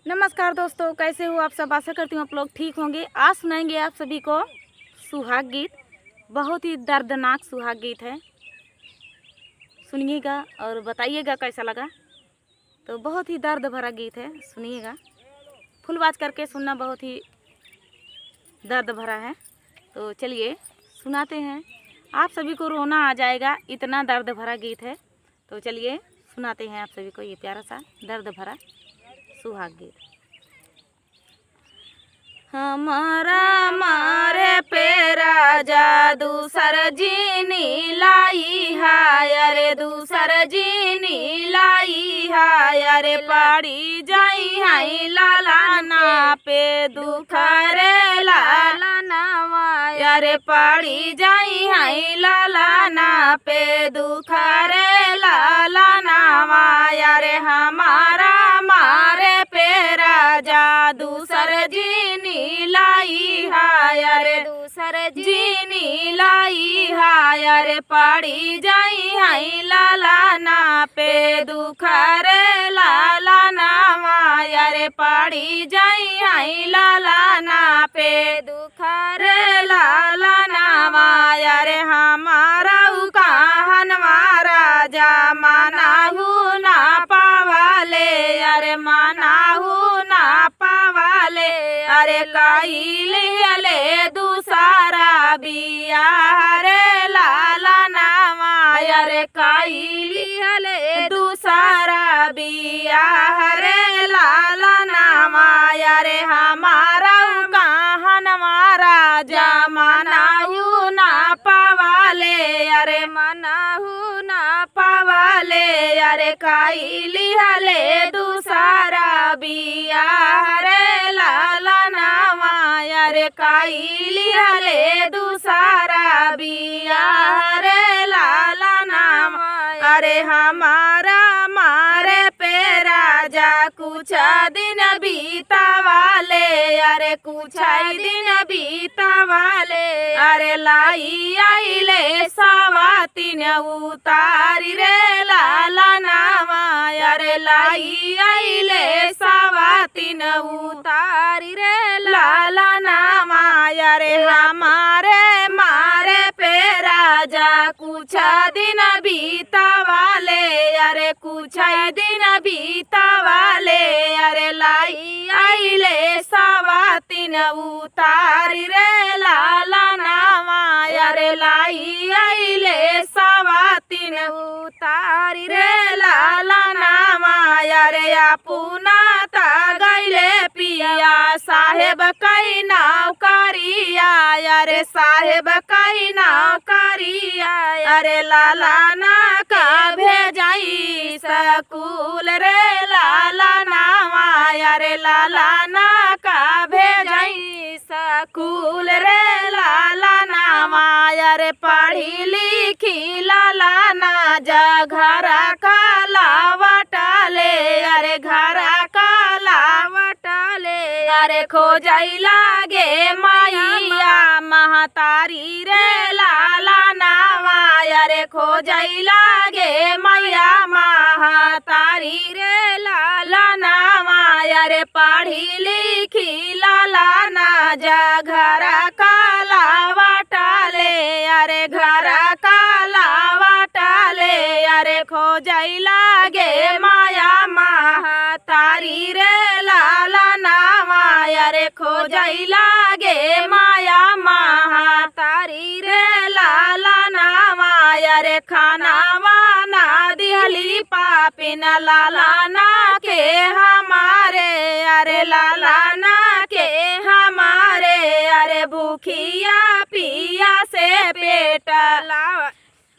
नमस्कार दोस्तों, कैसे हो आप सब। आशा करती हूँ आप लोग ठीक होंगे। आज सुनाएंगे आप सभी को सुहाग गीत। बहुत ही दर्दनाक सुहाग गीत है, सुनिएगा और बताइएगा कैसा लगा। तो बहुत ही दर्द भरा गीत है, सुनिएगा। फुल आवाज करके सुनना, बहुत ही दर्द भरा है। तो चलिए सुनाते हैं। आप सभी को रोना आ जाएगा, इतना दर्द भरा गीत है। तो चलिए सुनाते हैं आप सभी को ये प्यारा सा दर्द भरा सुहाग गीत। हमारा मारे पेरा जा दूसर जीनी लाई हाय, अरे दूसर जीनी लाई हाय, अरे पाड़ी जाई हाई लाला ना पे दुख रे लाला नावाय, अरे पाड़ी जाई हाई लाला ना पे दुख रे लाला नावाय, अरे हमारा मारे पेरा जा दूसर जीनी लाई हाय, अरे दूसर जीनी लाई हाय, अरे पाड़ी जाई हाई लाला ना पे दुख रे लाला नावाय, अरे पाड़ी जाई हाई लाला ना पे दुख रे लाला नावाय, अरे हमारा कहनवारा जा मानाहू ना पावाले, अरे मानाहू ना पावाले, अरे काइले दूसरा बिया रे लाला नावाय, अरे काइले दूसरा बिया रे लाला नावाय, अरे हमारा कहनवारा जा मानाहू ना पावाले, अरे मानाहू ना पावाले, अरे काइली हले दूसरा बिया रे लाला नावाय, अरे काइली हले दूसरा बिया रे लाला नावाय, अरे हमारा मारे पेरा जा कुछ दिन बीता वाले, अरे कुछ दिन बीता वाले, अरे लाई आइले सावातिन उतारी रे लाला नावाय, अरे लाई आइले सावातिन उतारी रे लाला नावाय, अरे हमारे मारे पेरा जा कुछ दिन बीता वाले, अरे कुछ दिन बीता वाले, अरे लाई आइले सावातिन उतारी रे लाला नावाय, अरे लाई आइले सावातिन उतारी रे लाला नावाय, अरे अपुना ता गैले पिया साहेब कई नाव करिया, अरे साहेब कई नाव करिया, अरे लाला ना का भेजाई सकूल रे लाला नावाय, अरे लाला ना का भेजाई सकूल रे लाला नावाय, अरे पढ़ी लिखी लाला ना जा घरा का लावटाले, अरे घरा का लावटाले, अरे खोजाई लागे माइया महतारी रे लाला नावाय, अरे खोजाई लागे मैया महतारी रे लाला नावाय, अरे पढ़ी लिखी लाला ना जा घरा का लावटाले, अरे घरा का लावटाले, अरे खोजाई लागे माया महतारी रे लाला नावाय, अरे खोजाई लागे माया महतारी रे लाला नावाय, अरे खाना वाना दिहली पापिन लाला ना के हमारे, अरे लाला ना के हमारे, अरे भूखिया पिया से पेट लावा,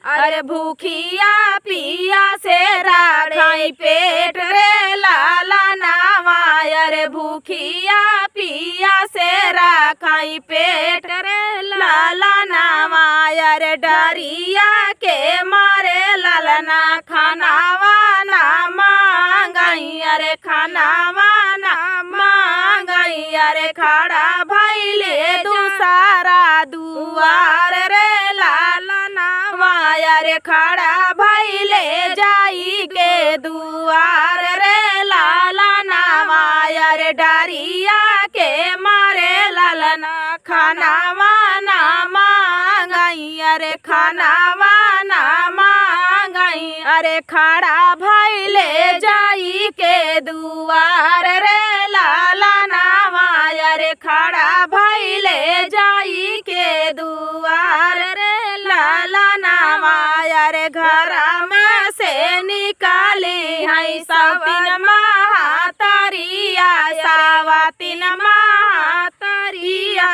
अरे भूखिया पिया से राखाई पेट रे लाला नावाय, अरे भूखिया पिया से राखाई पेट रे लाला नावाय, अरे डरिया के मारे लालना खानावा ना मांगाई, अरे खानावा ना मांगाई, अरे खड़ा भइले दूसरा दुआर रे लाला नावाय, अरे खड़ा भइले जाई के दुआर रे लाला नावाय, अरे डारिया के मारे लालना खानावा ना मांगाई अरे खानावा ना मांगाई अरे खड़ा भइले जाई के दुआर रे लालनावा अरे खड़ा भइले जाई के दुआर रे लालनावा अरे घर में से निकाली है सौतीन महातारिया सावतीन महातारिया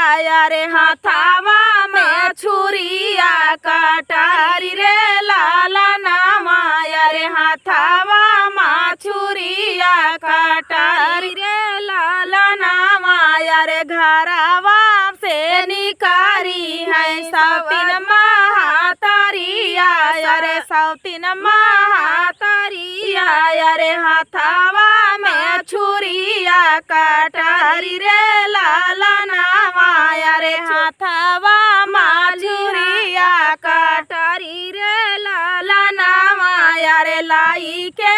अरे हाथावा में छुरिया कटारी रे लालनावा अरे हाथावा में छुरिया कटारी रे लालनावा अरे घरवा से निकारी है सौतीन महातारिया अरे सौतीन महातारिया अरे हाथावा में छुरिया कटारी रे लालनावा अरे हाथावा में छुरिया कटारी रे लालनावा अरे लाई के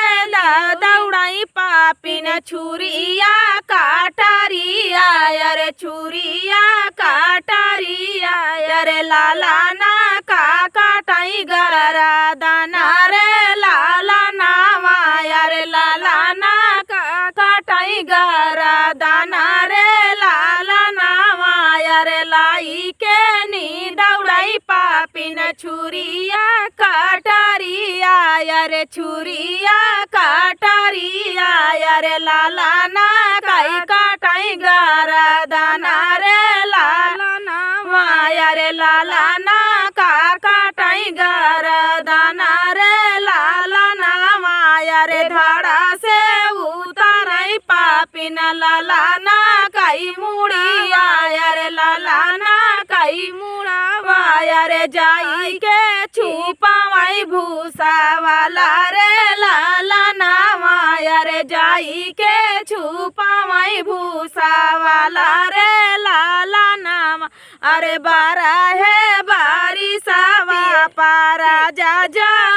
दौड़ाई पापिन छुरिया कटारिया अरे छुरिया कटारिया अरे लालाना का काटाई गरा दाना रे लालनावा अरे लालाना का काटाई गरा दाना रे लालनावा अरे लाई के नी दौड़ाई पापिन छुरिया कटारिया अरे छुरिया कटारिया अरे लालाना काई काटाई गरा दाना रे लालनावा अरे लालाना का काटाई गरा दाना रे लालनावा अरे धाड़ा से उताराई पापिन लालाना काई मुड़िया अरे लालाना काई मुड़ावा अरे जाई के छुपावाई भूसा वाला रे लालनावा अरे जाई के छुपावाई भूसा वाला रे लालनावा अरे बारा है बारिशवा पारा जा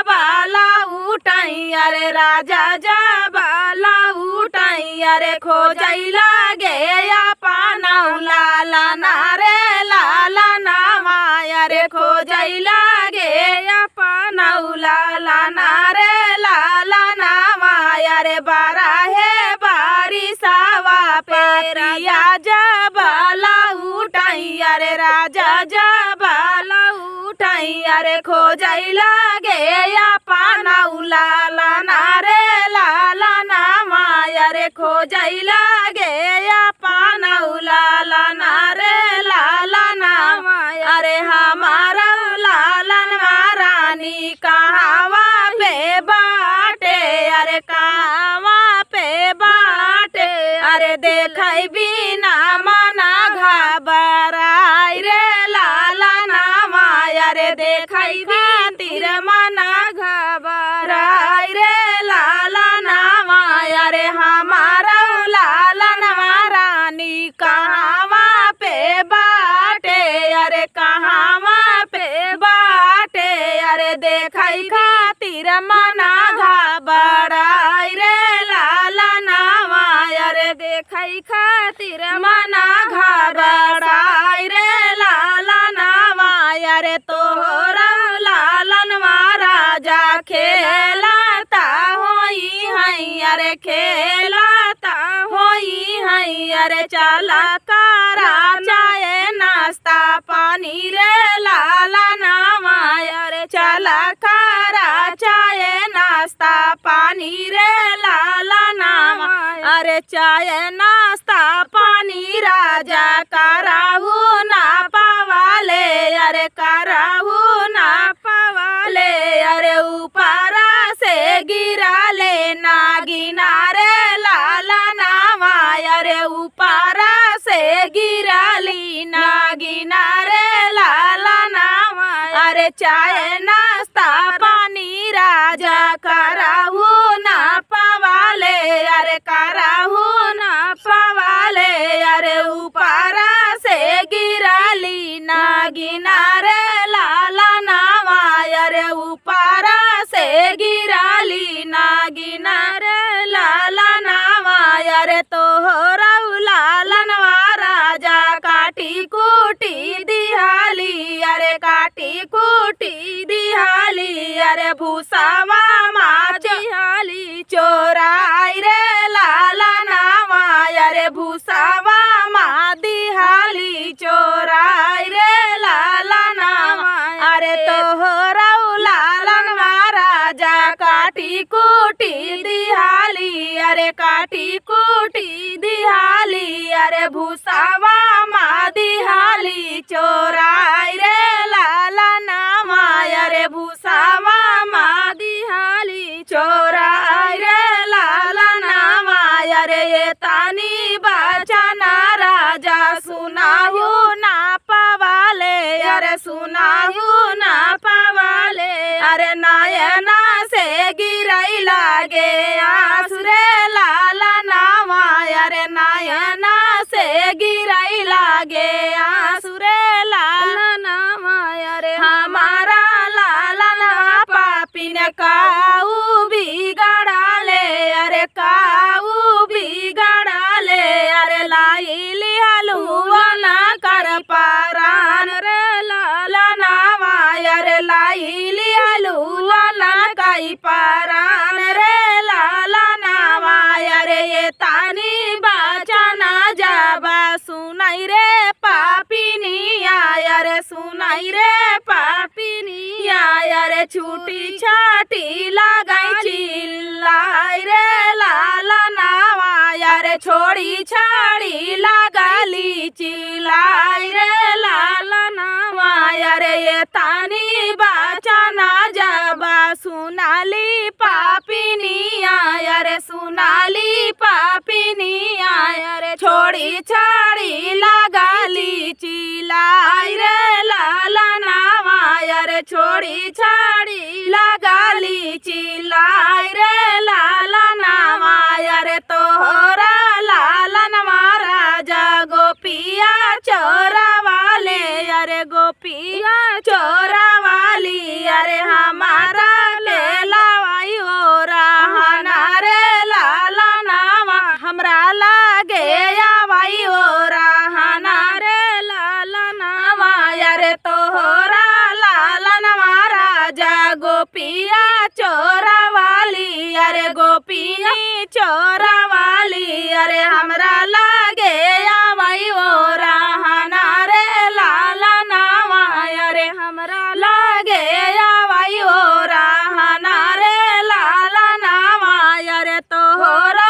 बाला उठाई अरे राजा जा बाला उठाई अरे खोजई लागे या पानौ लालना रे लालनावा अरे खोजई लागे या पानौ लालना रे लालनावा अरे बारा है बारिशवा पेरिया जा बाला उठाई अरे राजा जा बाला उठाई अरे खोजई लागे या पानौ लालना रे लालनावा अरे खोजई लागे या पानौ लालना रे लालनावा अरे हमारा लालनवा रानी कहावा पे बाटे अरे कहावा पे बाटे अरे देखई बिना मना घबराई रे लालनावा अरे देखई खातिर मना घबराई रे लालनावा अरे हमारा लालनवा रानी कहावा पे बाटे अरे कहावा पे बाटे अरे देखई खातिर मना घबराई रे लालनावा अरे देखई खातिर मना घबराई रे लालनावा अरे तोहरा लालनवा राजा खेलता होई है अरे खेलता होई है अरे चला करा चाहे नाश्ता पानी रे लालनावा अरे चला करा चाहे नाश्ता पानी रे लालनावा अरे चाहे नाश्ता पानी राजा कराहू ना पावाले अरे कराहू ना पावाले अरे ऊपरा से गिरा ले नागिना रे लालनावा अरे ऊपरा से गिरा ली नागिना रे लालनावा अरे चाहे नाश्ता पानी राजा कराहू ना पावाले अरे कराहू ना पावाले अरे ऊपरा से गिरा ली नागिना रे लालनावा अरे ऊपरा से गिरा ली नागिना रे लालनावा अरे तो तोहरा लालनवा राजा काटी कूटी दिहाली, अरे काटी कूटी दिहाली, अरे भूसावा माँ दिहाली चोराई रे लालनवा, अरे भूसावा माँ दिहाली चोराई रे लालनवा, अरे तोहरा लालनवा राजा काटी कूटी दिहाली, अरे काटी कूटी दिहाली, अरे भूसावा माँ दिहाली चोराई रे लालनवा, अरे भूसावा माँ दिहाली चोराई रे लालनवा, अरे ये तानी बचना राजा सुनाहु ना पवाले, अरे सुनाहु ना पवाले, अरे नयना से गिरई लागे आंसू रे लालनवा, अरे नयना से गिरई लागे आंसू रे लालनवा, अरे हमारा लालनवा पापी ने काऊ बिगड़ाले, अरे काऊ बिगड़ाले, अरे लाई लिहलुआ ना कर पारान रे लालनवा, अरे लाई लिहलुआ ना कई पारान रे लालनवा, अरे ये तानी बचना जाबा सुनाई रे पापिनिया, अरे सुनाई रे पापिनिया, अरे छूटी छाटी लगाई चिल्लाई रे लालनवा, अरे छोड़ी छाड़ी लगाली चिल्लाई रे लालनवा, अरे ये तानी बचना जाबा सुनाली पापिनिया, अरे सुनाली पापिनिया, अरे छोड़ी छाड़ी लगाली चिल्लाई रे लालनवा, अरे छोड़ी छाड़ी लगाली चिल्लाई रे लालनवा, अरे तोहरा लालनवा राजा गोपिया चोरा वाले, अरे गोपिया चोरा वाली, अरे हमारा ले लावाई हो रहना रे लालनवा, हमरा लागे आवाई हो रहना रे लालनवा, अरे तोहरा लालनवा राजा गोपिया चोरा वाली, अरे गोपिया चोरा वाली, अरे हमरा लागे आवाई हो रहना रे लालनवा, अरे हमरा लागे आवाई हो रहना रे लालनवा, अरे तोहरा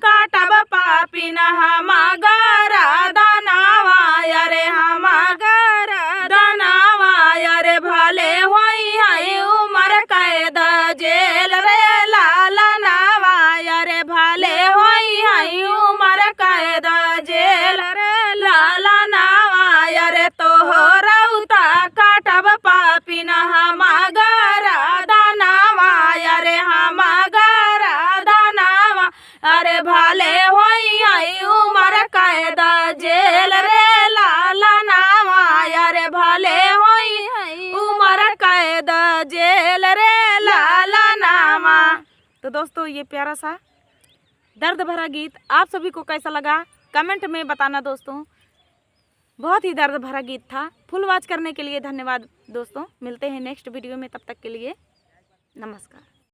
काटब पापी न हमारा दानवा, अरे हमारा दानवा, अरे भले होई है उमर कैद जेल रे लालनवा, अरे भले होई है उमर कैद जेल रे लालनवा, अरे तोहरा काटब पापी न हमारा दानवा, अरे हमारा दानवा, अरे भले होई है उमर कैद जेल रे लालनवा, अरे भले होई है उमर कैद जेल रे लालनवा। तो दोस्तों ये प्यारा सा दर्द भरा गीत आप सभी को कैसा लगा कमेंट में बताना दोस्तों। बहुत ही दर्द भरा गीत था। फुल वॉच करने के लिए धन्यवाद दोस्तों। मिलते हैं नेक्स्ट वीडियो में, तब तक के लिए नमस्कार।